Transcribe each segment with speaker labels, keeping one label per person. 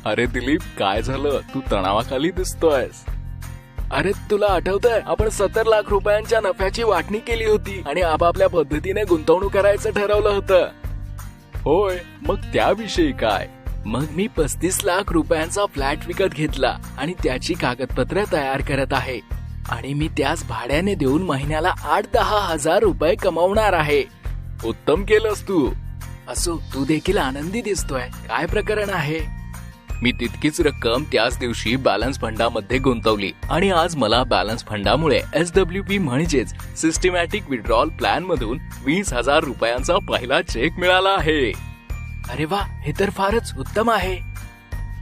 Speaker 1: अरे दिलीप, काय झालं? तू तणावाखाली दिसतोयस. अरे तुला आठवतंय, आपण 70 लाख रुपयांच्या नफ्याची वाटणी केली होती आणि आपापल्या पद्धतीने गुंतवणूक करायचं ठरवलं होतं. होय, मग त्याविषयी काय? मग मी 35 लाख रुपयांचा फ्लॅट विकत घेतला आणि त्याची कागदपत्र तयार करत आहे आणि मी त्याच भाड्याने देऊन महिन्याला 8-10 हजार रुपये कमवणार आहे. उत्तम केलंस तू. असो, तू देखील आनंदी दिसतोय. काय प्रकरण आहे? मी तितकीच रक्कम त्याच दिवशी बॅलन्स फंडामध्ये गुंतवली आणि आज मला बॅलन्स फंडामुळे SWP म्हणजेच सिस्टमॅटिक विड्रॉल प्लॅन मधून 20,000 रुपयांचा पहिला चेक मिळाला आहे. अरे वा, हे तर फारच उत्तम आहे.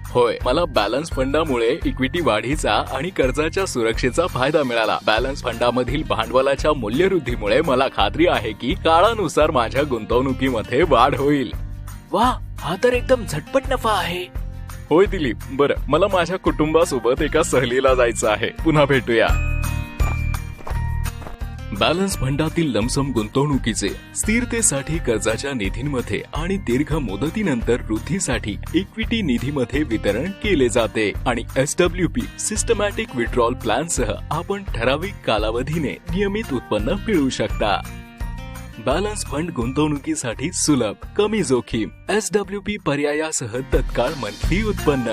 Speaker 1: होय, मला बॅलन्स फंडामुळे इक्विटी वाढीचा आणि कर्जाच्या सुरक्षेचा फायदा मिळाला. बॅलन्स फंडामधील भांडवलाच्या मूल्यवृद्धीमुळे मला खात्री आहे की काळानुसार माझ्या गुंतवणुकीमध्ये वाढ होईल. वा, हा तर एकदम झटपट नफा आहे. होय दिलीप, बरं, मला माझ्या कुटुंबासोबत एका सहलीला जायचं आहे. पुन्हा भेटूया. बॅलन्स फंडातील लमसम गुंतवणुकीचे स्थिरतेसाठी कर्जाच्या निधींमध्ये आणि दीर्घ मुदतीनंतर वृद्धीसाठी इक्विटी निधीमध्ये वितरण केले जाते आणि SWP सिस्टमॅटिक विड्रॉल प्लॅन सह आपण ठराविक कालावधीने नियमित उत्पन्न मिळवू शकता. बॅलन्स फंड गुंतवणुकीसाठी सुलभ, कमी जोखीम, SWP पर्यायासह तत्काळ मंथली उत्पन्न.